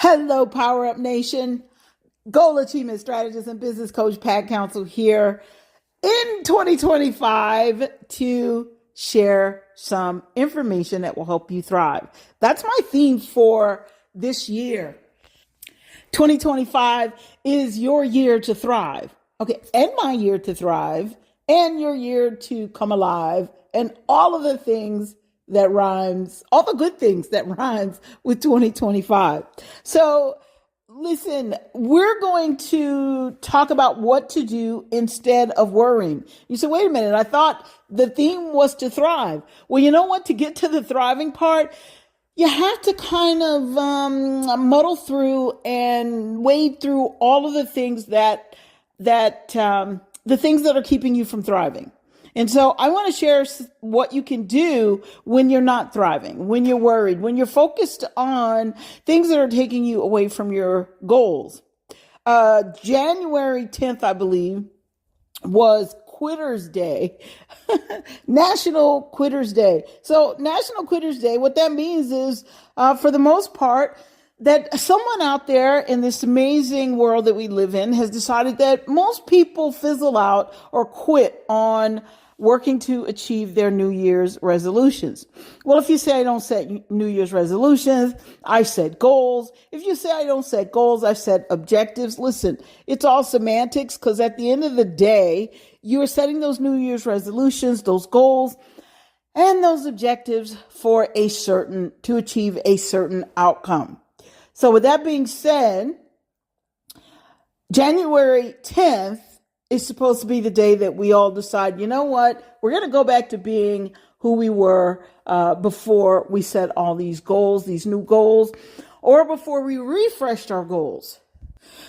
Hello, Power Up Nation. Goal Achievement Strategist and Business Coach Pat Council here in 2025 to share some information that will help you thrive. That's my theme for this year. 2025 is your year to thrive. Okay, and my year to thrive, and your year to come alive, and all of the things that rhymes, all the good things that rhymes with 2025. So listen, we're going to talk about what to do instead of worrying. You say, wait a minute, I thought the theme was to thrive. Well, you know what? To get to the thriving part, you have to kind of muddle through and wade through all of the things that the things that are keeping you from thriving. And so I want to share what you can do when you're not thriving, when you're worried, when you're focused on things that are taking you away from your goals. January 10th, I believe, was Quitters Day, National Quitters Day. So National Quitters Day, what that means is, for the most part, that someone out there in this amazing world that we live in has decided that most people fizzle out or quit on working to achieve their New Year's resolutions. Well, if you say I don't set New Year's resolutions, I set goals. If you say I don't set goals, I set objectives. Listen, it's all semantics, because at the end of the day, you are setting those New Year's resolutions, those goals, and those objectives to achieve a certain outcome. So with that being said, January 10th is supposed to be the day that we all decide, you know what, we're going to go back to being who we were before we set all these goals, these new goals, or before we refreshed our goals.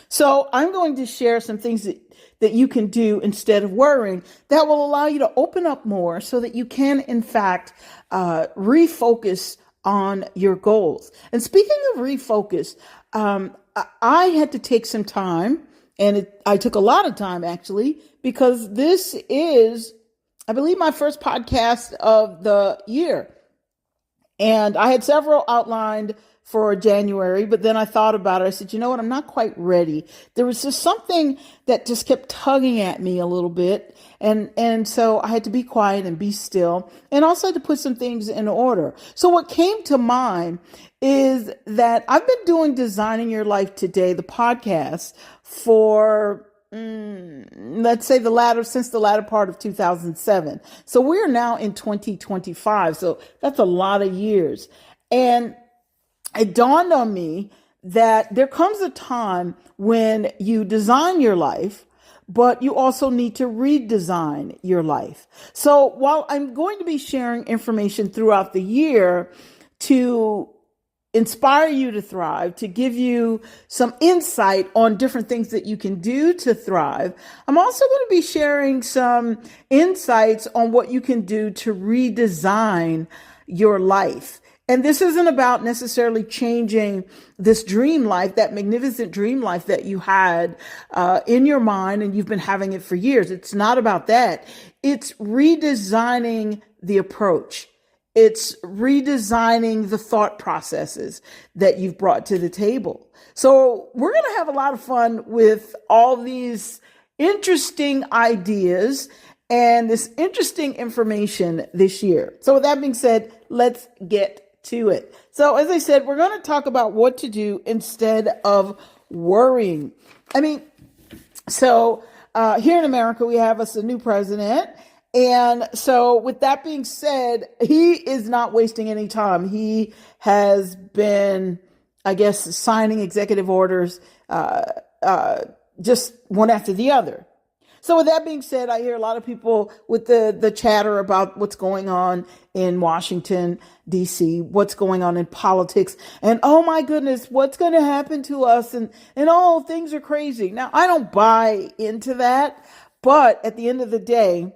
So I'm going to share some things that you can do instead of worrying that will allow you to open up more so that you can, in fact, refocus on your goals. And speaking of refocus, I had to take some time, and I took a lot of time actually, because this is, I believe, my first podcast of the year. And I had several outlined for January, but then I thought about it. I said, you know what? I'm not quite ready. There was just something that just kept tugging at me a little bit. And so I had to be quiet and be still, and also had to put some things in order. So what came to mind is that I've been doing Designing Your Life Today, the podcast, for let's say since the latter part of 2007. So we're now in 2025. So that's a lot of years. And it dawned on me that there comes a time when you design your life, but you also need to redesign your life. So while I'm going to be sharing information throughout the year to inspire you to thrive, to give you some insight on different things that you can do to thrive, I'm also going to be sharing some insights on what you can do to redesign your life. And this isn't about necessarily changing this dream life, that magnificent dream life that you had in your mind and you've been having it for years. It's not about that. It's redesigning the approach. It's redesigning the thought processes that you've brought to the table. So we're going to have a lot of fun with all these interesting ideas and this interesting information this year. So with that being said, let's get to it. So as I said, we're going to talk about what to do instead of worrying. So here in America, we have a new president. And so with that being said, he is not wasting any time. He has been, I guess, signing executive orders just one after the other. So with that being said, I hear a lot of people with the chatter about what's going on in Washington, D.C., what's going on in politics, and oh my goodness, what's going to happen to us, and oh, things are crazy. Now, I don't buy into that, but at the end of the day,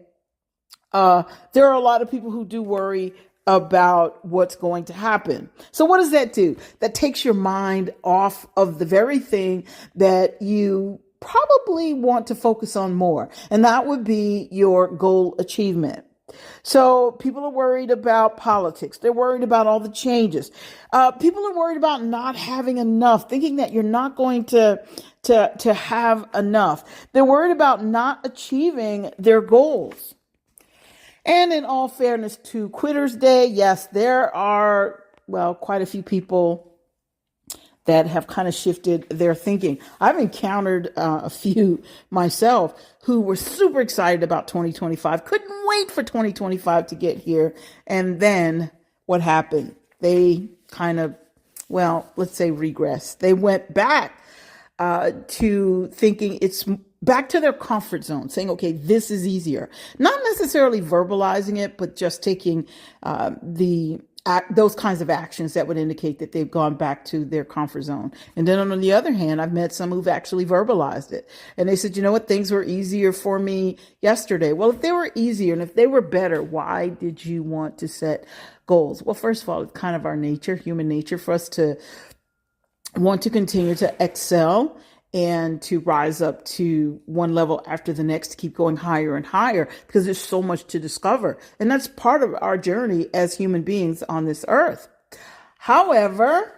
there are a lot of people who do worry about what's going to happen. So what does that do? That takes your mind off of the very thing that you probably want to focus on more, and that would be your goal achievement. So people are worried about politics. They're worried about all the changes. People are worried about not having enough, thinking that you're not going to have enough. They're worried about not achieving their goals. And in all fairness to Quitters Day, yes, there are, well, quite a few people that have kind of shifted their thinking. I've encountered a few myself who were super excited about 2025, couldn't wait for 2025 to get here. And then what happened? They kind of, well, let's say regressed. They went back to thinking it's back to their comfort zone, saying, okay, this is easier. Not necessarily verbalizing it, but just taking those kinds of actions that would indicate that they've gone back to their comfort zone. And then on the other hand, I've met some who've actually verbalized it. And they said, you know what, things were easier for me yesterday. Well, if they were easier and if they were better, why did you want to set goals? Well, first of all, it's kind of our nature, human nature, for us to want to continue to excel and to rise up to one level after the next, to keep going higher and higher, because there's so much to discover. And that's part of our journey as human beings on this earth. However,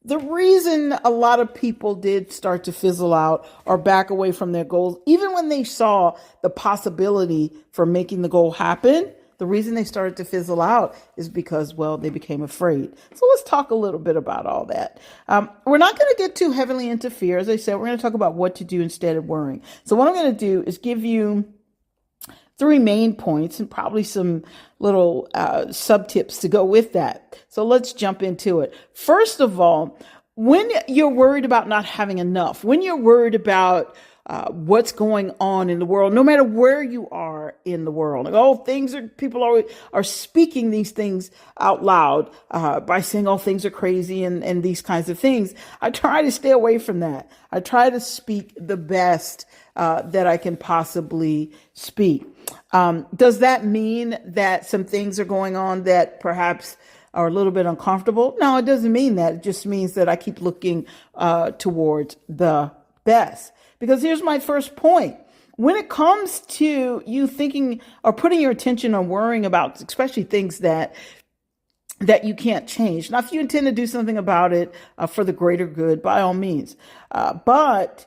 the reason a lot of people did start to fizzle out or back away from their goals, even when they saw the possibility for making the goal happen, the reason they started to fizzle out is because, well, they became afraid. So let's talk a little bit about all that. We're not going to get too heavily into fear. As I said, we're going to talk about what to do instead of worrying. So what I'm going to do is give you 3 main points and probably some little sub tips to go with that. So let's jump into it. First of all, when you're worried about not having enough, when you're worried about what's going on in the world, no matter where you are in the world. Like, oh, people are speaking these things out loud by saying, oh, things are crazy and these kinds of things. I try to stay away from that. I try to speak the best that I can possibly speak. Does that mean that some things are going on that perhaps are a little bit uncomfortable? No, it doesn't mean that. It just means that I keep looking towards the best. Because here's my first point. When it comes to you thinking or putting your attention on worrying about, especially things that you can't change. Now, if you intend to do something about it for the greater good, by all means. But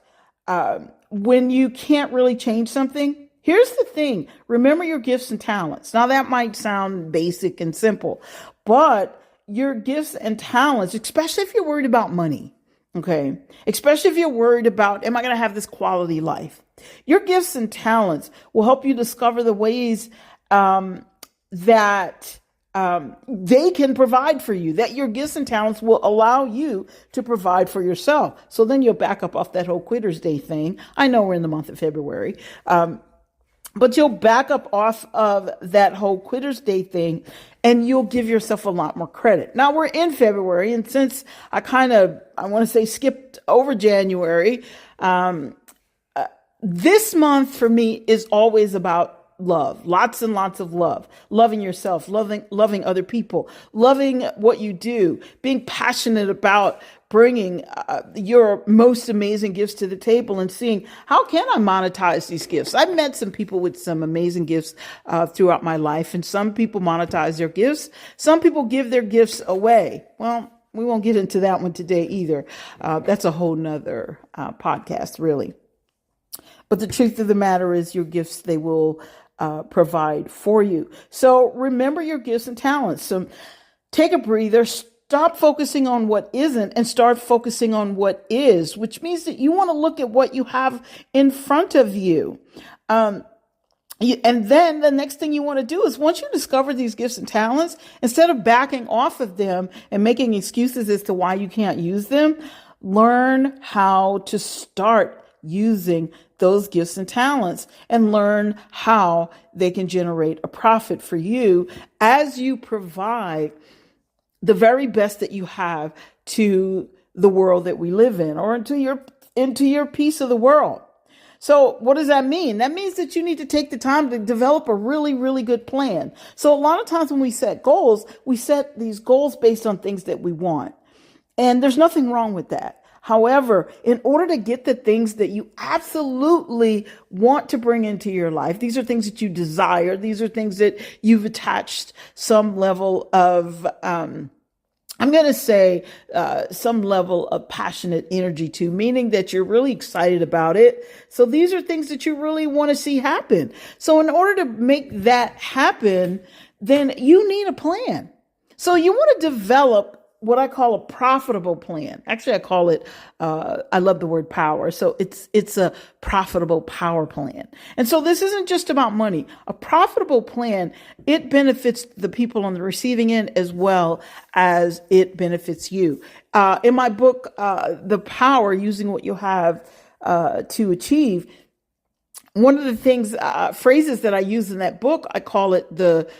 when you can't really change something, here's the thing. Remember your gifts and talents. Now, that might sound basic and simple, but your gifts and talents, especially if you're worried about money, okay, especially if you're worried about, am I going to have this quality life? Your gifts and talents will help you discover the ways that they can provide for you, that your gifts and talents will allow you to provide for yourself. So then you'll back up off that whole Quitters Day thing. I know we're in the month of February, but you'll back up off of that whole Quitters Day thing and you'll give yourself a lot more credit. Now we're in February, and since I want to say skipped over January, this month for me is always about love, lots and lots of love, loving yourself, loving other people, loving what you do, being passionate about bringing your most amazing gifts to the table and seeing how can I monetize these gifts. I've met some people with some amazing gifts throughout my life, and some people monetize their gifts. Some people give their gifts away. Well, we won't get into that one today either. That's a whole nother podcast, really. But the truth of the matter is your gifts, they will provide for you. So remember your gifts and talents. So take a breather, stop focusing on what isn't and start focusing on what is, which means that you want to look at what you have in front of you. And then the next thing you want to do is, once you discover these gifts and talents, instead of backing off of them and making excuses as to why you can't use them, learn how to start using those gifts and talents and learn how they can generate a profit for you as you provide the very best that you have to the world that we live in, or into your piece of the world. So what does that mean? That means that you need to take the time to develop a really, really good plan. So a lot of times when we set goals, we set these goals based on things that we want. And there's nothing wrong with that. However, in order to get the things that you absolutely want to bring into your life, these are things that you desire. These are things that you've attached some level of, I'm going to say some level of passionate energy to, meaning that you're really excited about it. So these are things that you really want to see happen. So in order to make that happen, then you need a plan. So you want to develop what I call a profitable plan. Actually, I call it, I love the word power. So it's a profitable power plan. And so this isn't just about money. A profitable plan, it benefits the people on the receiving end as well as it benefits you. In my book, The Power, Using What You Have to Achieve, one of the things, phrases that I use in that book, I call it the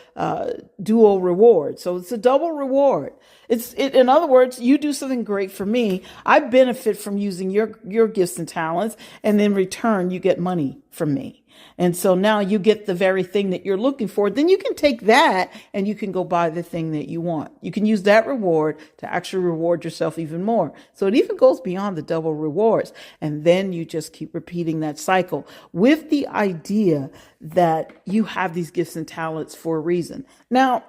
dual reward. So it's a double reward. In other words, you do something great for me. I benefit from using your gifts and talents, and in return, you get money from me. And so now you get the very thing that you're looking for. Then you can take that and you can go buy the thing that you want. You can use that reward to actually reward yourself even more. So it even goes beyond the double rewards. And then you just keep repeating that cycle with the idea that you have these gifts and talents for a reason. Now,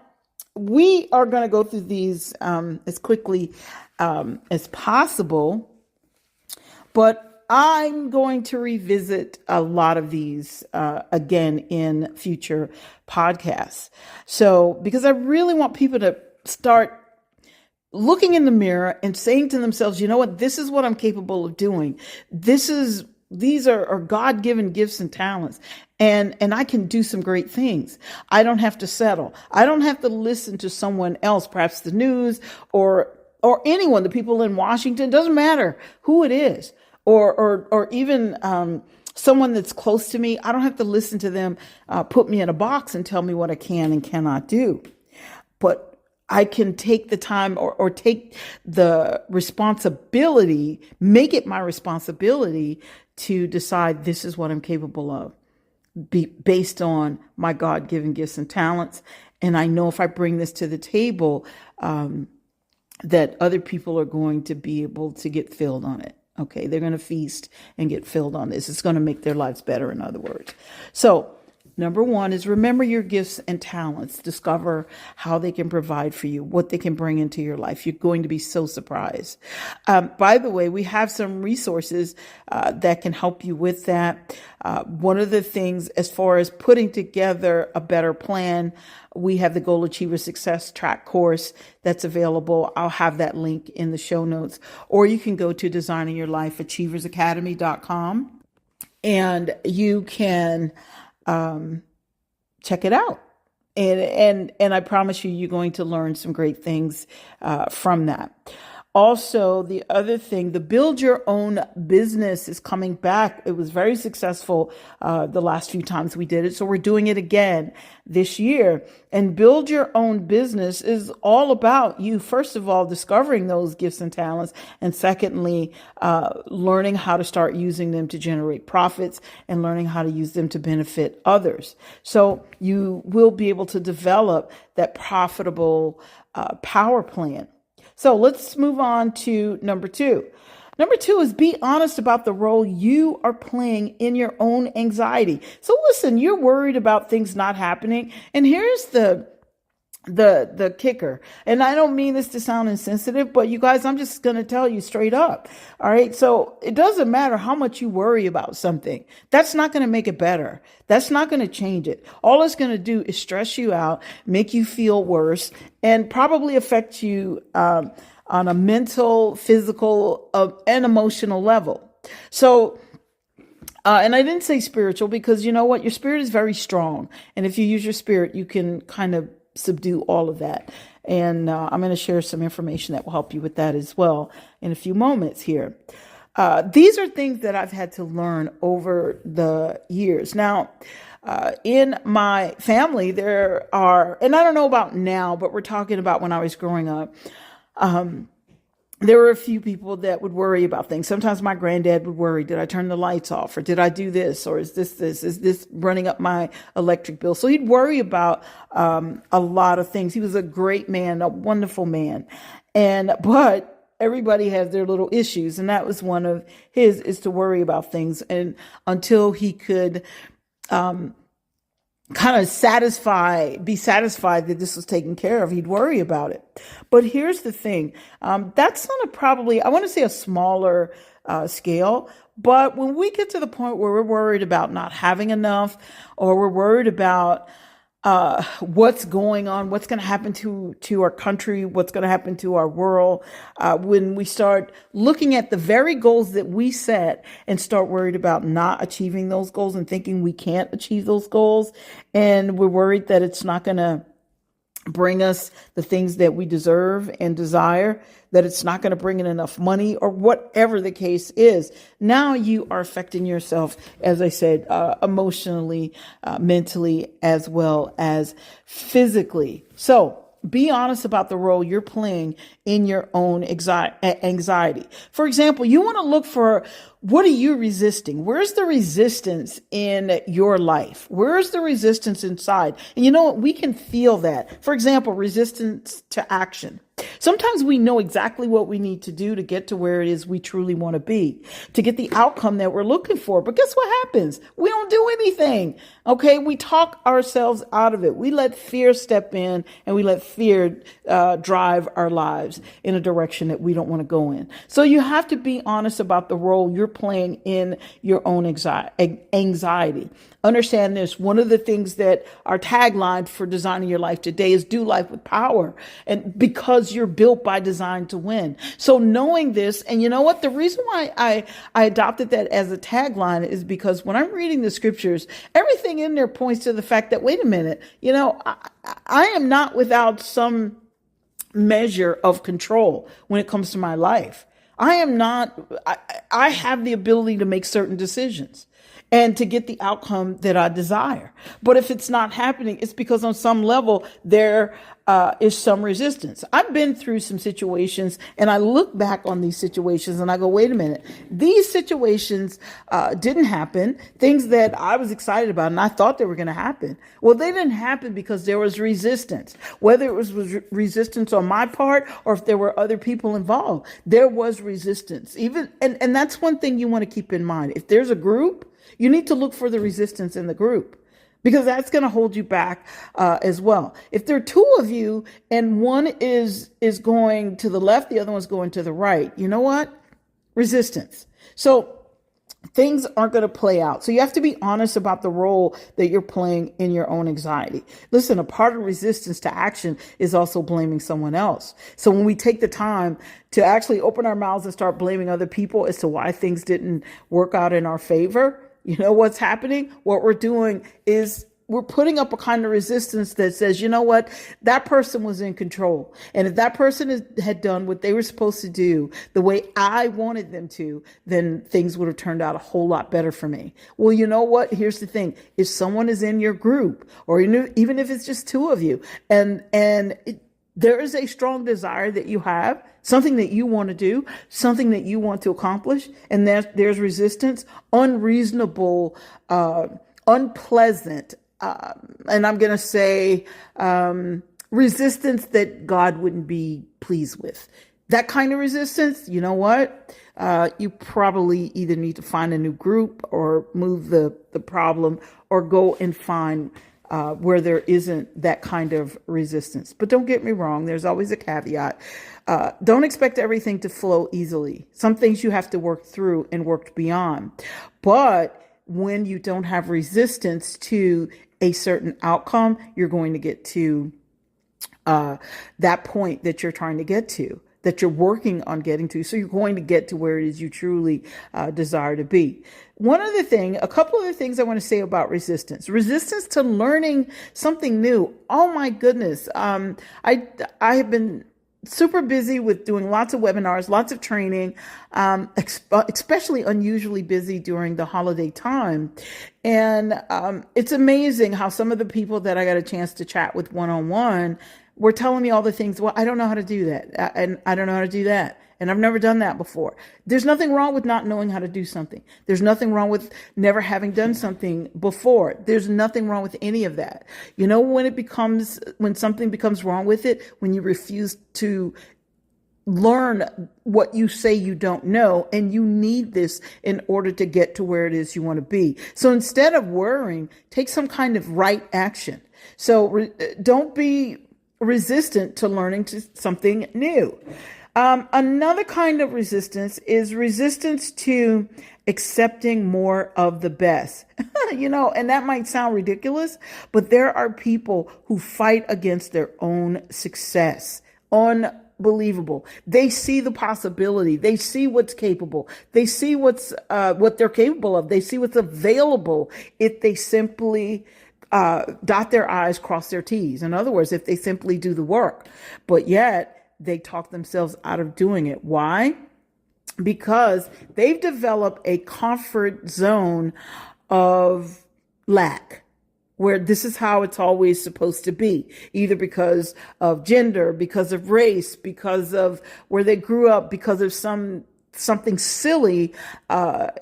we are going to go through these as quickly as possible, but I'm going to revisit a lot of these again in future podcasts. So, because I really want people to start looking in the mirror and saying to themselves, you know what, this is what I'm capable of doing. These are God-given gifts and talents. And I can do some great things. I don't have to settle. I don't have to listen to someone else, perhaps the news or anyone, the people in Washington, doesn't matter who it is. Or even someone that's close to me. I don't have to listen to them put me in a box and tell me what I can and cannot do. But I can take the time or take the responsibility, make it my responsibility to decide this is what I'm capable of, based on my God-given gifts and talents. And I know if I bring this to the table, that other people are going to be able to get filled on it. Okay, they're going to feast and get filled on this. It's going to make their lives better, in other words. So, number one is remember your gifts and talents. Discover how they can provide for you, what they can bring into your life. You're going to be so surprised. By the way, we have some resources that can help you with that. One of the things, as far as putting together a better plan, we have the Goal Achiever Success Track course that's available. I'll have that link in the show notes. Or you can go to designingyourlifeachieversacademy.com and you can check it out. And I promise you, you're going to learn some great things from that. Also, the other thing, the Build Your Own Business is coming back. It was very successful the last few times we did it. So we're doing it again this year. And Build Your Own Business is all about you, first of all, discovering those gifts and talents. And secondly, learning how to start using them to generate profits and learning how to use them to benefit others. So you will be able to develop that profitable power plan. So let's move on to number two. Number two is be honest about the role you are playing in your own anxiety. So listen, you're worried about things not happening. And here's the kicker. And I don't mean this to sound insensitive, but you guys, I'm just going to tell you straight up. All right. So it doesn't matter how much you worry about something. That's not going to make it better. That's not going to change it. All it's going to do is stress you out, make you feel worse, and probably affect you on a mental, physical, and emotional level. So, and I didn't say spiritual because you know what? Your spirit is very strong. And if you use your spirit, you can kind of subdue all of that. And I'm going to share some information that will help you with that as well in a few moments here. These are things that I've had to learn over the years. Now, in my family, there are, and I don't know about now, but we're talking about when I was growing up, there were a few people that would worry about things. Sometimes my granddad would worry, did I turn the lights off? Or did I do this? Or is this running up my electric bill? So he'd worry about a lot of things. He was a great man, a wonderful man. But everybody has their little issues. And that was one of his, is to worry about things. And until he could kind of be satisfied that this was taken care of, he'd worry about it. But here's the thing. That's on a probably, I want to say a smaller scale. But when we get to the point where we're worried about not having enough, or we're worried about what's going on, what's going to happen to our country, what's going to happen to our world, when we start looking at the very goals that we set and start worried about not achieving those goals and thinking we can't achieve those goals, and we're worried that it's not going to bring us the things that we deserve and desire, that it's not going to bring in enough money, or whatever the case is. Now you are affecting yourself, as I said, emotionally, mentally, as well as physically. So be honest about the role you're playing in your own anxiety. For example, you want to look for, what are you resisting? Where's the resistance in your life? Where's the resistance inside? And you know what? We can feel that. For example, resistance to action. Sometimes we know exactly what we need to do to get to where it is we truly want to be, to get the outcome that we're looking for. But guess what happens? We don't do anything. Okay. We talk ourselves out of it. We let fear step in, and we let fear drive our lives in a direction that we don't want to go in. So you have to be honest about the role you're playing in your own anxiety. Understand this. One of the things that our tagline for Designing Your Life Today is do life with power. And because you're built by design to win. So knowing this, and you know what? The reason why I adopted that as a tagline is because when I'm reading the scriptures, everything in there points to the fact that, wait a minute, I am not without some measure of control when it comes to my life. I have the ability to make certain decisions and to get the outcome that I desire. But if it's not happening, it's because on some level there is some resistance. I've been through some situations, and I look back on these situations and I go, wait a minute, these situations didn't happen. Things that I was excited about and I thought they were going to happen. Well, they didn't happen because there was resistance, whether it was resistance on my part or if there were other people involved. There was resistance. And that's one thing you want to keep in mind. If there's a group, you need to look for the resistance in the group, because that's going to hold you back as well. If there are two of you and one is going to the left, the other one's going to the right, you know what? Resistance. So things aren't going to play out. So you have to be honest about the role that you're playing in your own anxiety. Listen, a part of resistance to action is also blaming someone else. So when we take the time to actually open our mouths and start blaming other people as to why things didn't work out in our favor, you know what's happening? What we're doing is we're putting up a kind of resistance that says, you know what, that person was in control. And if that person had done what they were supposed to do the way I wanted them to, then things would have turned out a whole lot better for me. Well, you know what? Here's the thing. If someone is in your group, or even if it's just two of you, and there is a strong desire that you have, something that you want to do, something that you want to accomplish, and there's resistance, unreasonable, unpleasant, and I'm going to say resistance that God wouldn't be pleased with. That kind of resistance, you know what? You probably either need to find a new group or move the problem, or go and find where there isn't that kind of resistance. But don't get me wrong, there's always a caveat. Don't expect everything to flow easily. Some things you have to work through and work beyond. But when you don't have resistance to a certain outcome, you're going to get to that point that you're trying to get to, that you're working on getting to. So you're going to get to where it is you truly desire to be. A couple of the things I want to say about resistance to learning something new. Oh my goodness. I have been super busy with doing lots of webinars, lots of training, especially unusually busy during the holiday time. And it's amazing how some of the people that I got a chance to chat with one-on-one were telling me all the things. Well, I don't know how to do that. And I don't know how to do that. And I've never done that before. There's nothing wrong with not knowing how to do something. There's nothing wrong with never having done something before. There's nothing wrong with any of that. When something becomes wrong with it, when you refuse to learn what you say you don't know, and you need this in order to get to where it is you want to be. So instead of worrying, take some kind of right action. So don't be resistant to learning something new. Another kind of resistance is resistance to accepting more of the best. And that might sound ridiculous, but there are people who fight against their own success. Unbelievable. They see the possibility. They see what's capable. They see what they're capable of. They see what's available if they simply dot their I's, cross their T's. In other words, if they simply do the work. But yet they talk themselves out of doing it. Why? Because they've developed a comfort zone of lack, where this is how it's always supposed to be, either because of gender, because of race, because of where they grew up, because of something silly,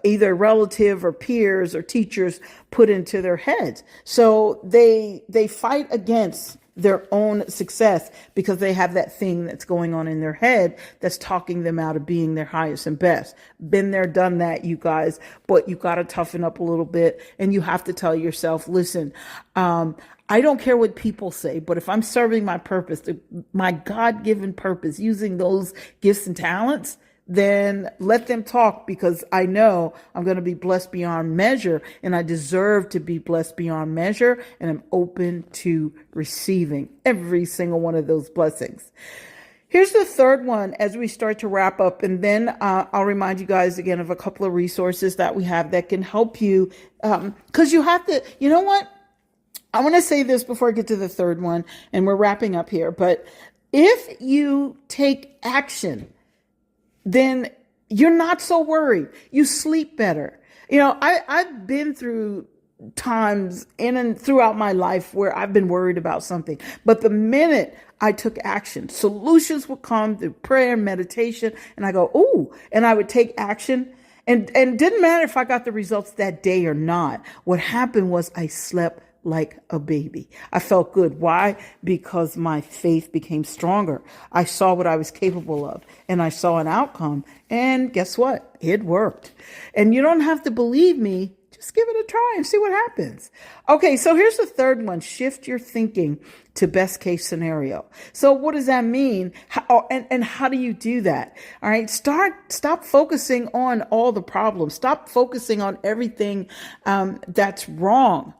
either relative or peers or teachers put into their heads. So they fight against their own success because they have that thing that's going on in their head that's talking them out of being their highest and best. Been there, done that, you guys, but you got to toughen up a little bit, and you have to tell yourself, listen, I don't care what people say, but if I'm serving my purpose, my God-given purpose, using those gifts and talents, then let them talk, because I know I'm going to be blessed beyond measure, and I deserve to be blessed beyond measure, and I'm open to receiving every single one of those blessings. Here's the third one as we start to wrap up, and then I'll remind you guys again of a couple of resources that we have that can help you, because you have to, you know what? I want to say this before I get to the third one, and we're wrapping up here, but if you take action, then you're not so worried. You sleep better. I've been through times in and throughout my life where I've been worried about something. But the minute I took action, solutions would come through prayer and meditation. And I go, ooh, and I would take action. And didn't matter if I got the results that day or not. What happened was I slept like a baby. I felt good. Why? Because my faith became stronger. I saw what I was capable of, and I saw an outcome. And guess what? It worked. And you don't have to believe me. Just give it a try and see what happens. Okay, so here's the third one. Shift your thinking to best case scenario. So what does that mean? And how do you do that? All right, stop focusing on all the problems. Stop focusing on everything that's wrong.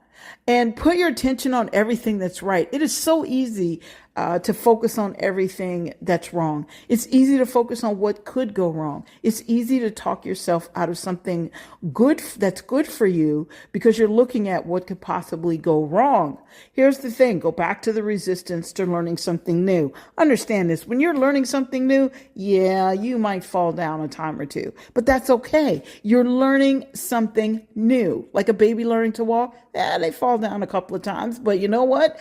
And put your attention on everything that's right. It is so easy to focus on everything that's wrong. It's easy to focus on what could go wrong. It's easy to talk yourself out of something good that's good for you because you're looking at what could possibly go wrong. Here's the thing. Go back to the resistance to learning something new. Understand this. When you're learning something new, yeah, you might fall down a time or two, but that's okay. You're learning something new, like a baby learning to walk. Yeah, they fall down a couple of times, but you know what?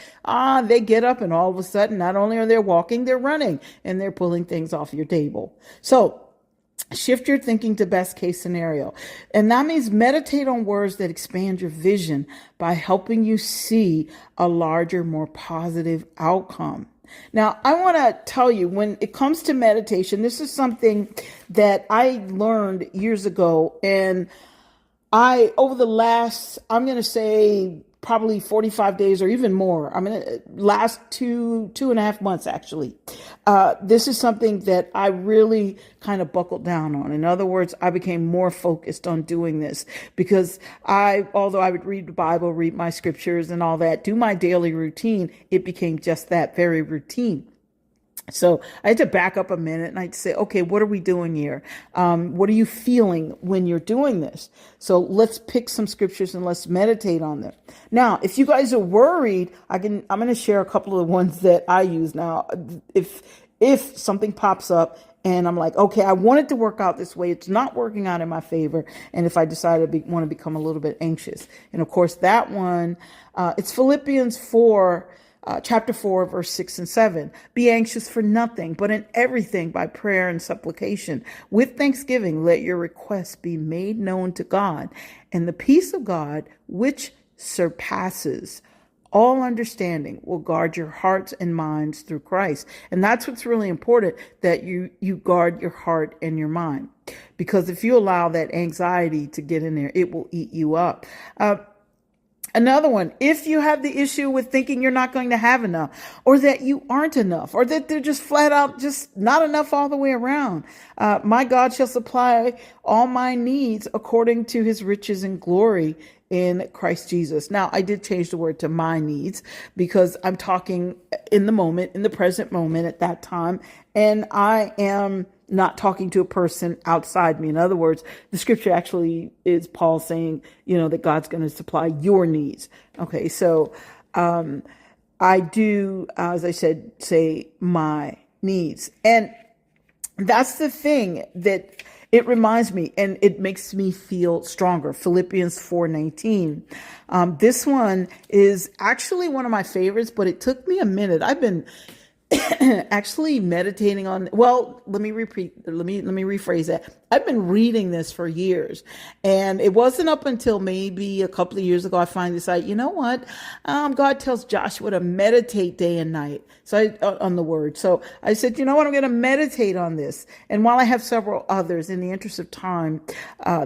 They get up, and all of a sudden, not only are they walking, they're running, and they're pulling things off your table. So shift your thinking to best case scenario. And that means meditate on words that expand your vision by helping you see a larger, more positive outcome. Now, I want to tell you, when it comes to meditation, this is something that I learned years ago, and over the last, I'm going to say probably 45 days or even more. Last two and a half months, actually. This is something that I really kind of buckled down on. In other words, I became more focused on doing this because although I would read the Bible, read my scriptures and all that, do my daily routine, it became just that, very routine. So I had to back up a minute and I'd say, okay, what are we doing here? What are you feeling when you're doing this? So let's pick some scriptures and let's meditate on them. Now, if you guys are worried, I'm going to share a couple of the ones that I use now. If something pops up and I'm like, okay, I want it to work out this way, it's not working out in my favor. And if I decide to want to become a little bit anxious. And of course, that one, it's Philippians 4, chapter 4, verse 6 and 7. Be anxious for nothing, but in everything by prayer and supplication. With thanksgiving, let your requests be made known to God. And the peace of God, which surpasses all understanding will guard your hearts and minds through Christ. And that's what's really important, that you guard your heart and your mind. Because if you allow that anxiety to get in there, it will eat you up. Another one, if you have the issue with thinking you're not going to have enough, or that you aren't enough, or that they're just flat out just not enough all the way around, my God shall supply all my needs according to his riches and glory in Christ Jesus. Now, I did change the word to my needs because I'm talking in the moment, in the present moment at that time, and I am not talking to a person outside me. In other words, the scripture actually is Paul saying, that God's going to supply your needs. Okay, so I do, as I said, say my needs. And that's the thing that it reminds me, and it makes me feel stronger. Philippians 4:19. This one is actually one of my favorites, but it took me a minute. I've been actually meditating on, let me rephrase that. I've been reading this for years, and it wasn't up until maybe a couple of years ago I finally decided, you know what? God tells Joshua to meditate day and night. On the word. So I said, you know what? I'm going to meditate on this. And while I have several others, in the interest of time,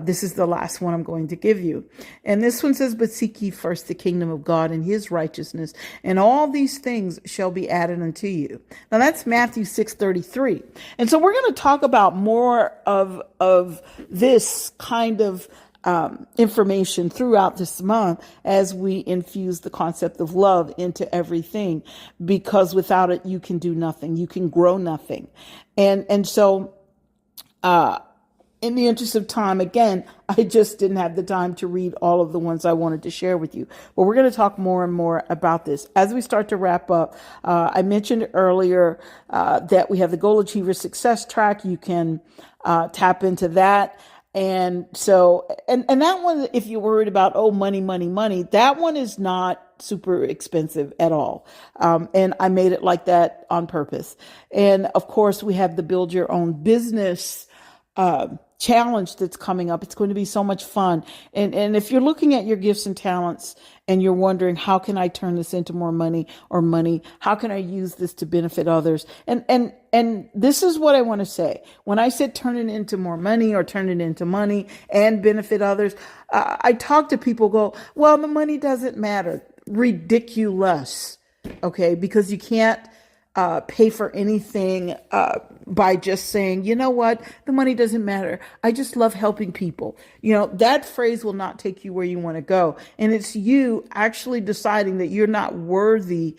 this is the last one I'm going to give you. And this one says, but seek ye first the kingdom of God and his righteousness, and all these things shall be added unto you. Now that's Matthew 6:33. And so we're going to talk about more of this kind of information throughout this month as we infuse the concept of love into everything, because without it, you can do nothing. You can grow nothing. And so, in the interest of time, again, I just didn't have the time to read all of the ones I wanted to share with you. But we're going to talk more and more about this. As we start to wrap up, I mentioned earlier that we have the Goal Achiever Success Track. You can tap into that. And so, and that one, if you're worried about, money, that one is not super expensive at all. And I made it like that on purpose. And of course, we have the Build Your Own Business challenge that's coming up. It's going to be so much fun. And if you're looking at your gifts and talents and you're wondering, how can I turn this into more money, how can I use this to benefit others? And this is what I want to say. When I said turn it into more money or turn it into money and benefit others, I talk to people go, well, the money doesn't matter. Ridiculous. Okay. Because you can't pay for anything by just saying, you know what, the money doesn't matter. I just love helping people. That phrase will not take you where you want to go. And it's you actually deciding that you're not worthy.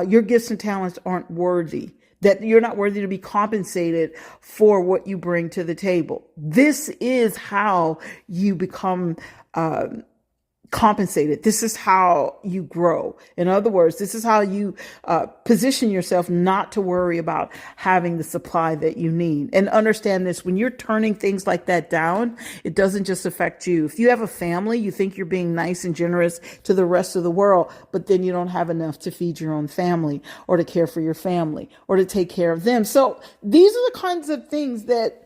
Your gifts and talents aren't worthy, that you're not worthy to be compensated for what you bring to the table. This is how you become compensated. This is how you grow. In other words, this is how you position yourself not to worry about having the supply that you need. And understand this, when you're turning things like that down, it doesn't just affect you. If you have a family, you think you're being nice and generous to the rest of the world, but then you don't have enough to feed your own family or to care for your family or to take care of them. So these are the kinds of things that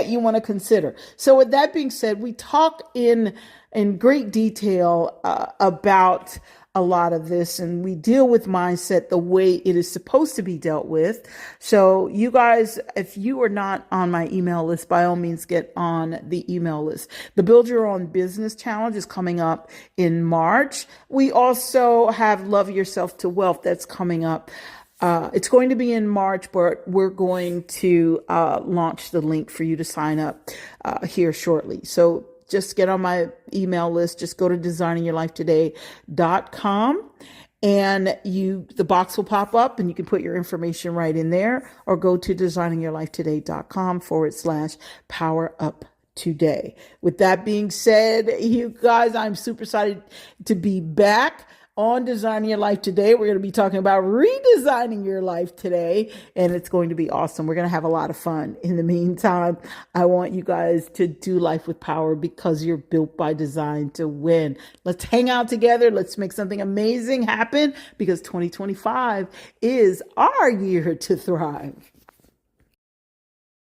you want to consider. So with that being said, we talk in great detail about a lot of this, and we deal with mindset the way it is supposed to be dealt with. So you guys, if you are not on my email list, by all means get on the email list. The Build Your Own Business Challenge is coming up in March. We also have Love Yourself to Wealth that's coming up. It's going to be in March, but we're going to launch the link for you to sign up here shortly. So just get on my email list. Just go to designingyourlifetoday.com and the box will pop up and you can put your information right in there, or go to designingyourlifetoday.com/power up today. With that being said, you guys, I'm super excited to be back on Designing Your Life Today. We're going to be talking about redesigning your life today, and it's going to be awesome. We're going to have a lot of fun. In the meantime, I want you guys to do life with power, because you're built by design to win. Let's hang out together. Let's make something amazing happen, because 2025 is our year to thrive.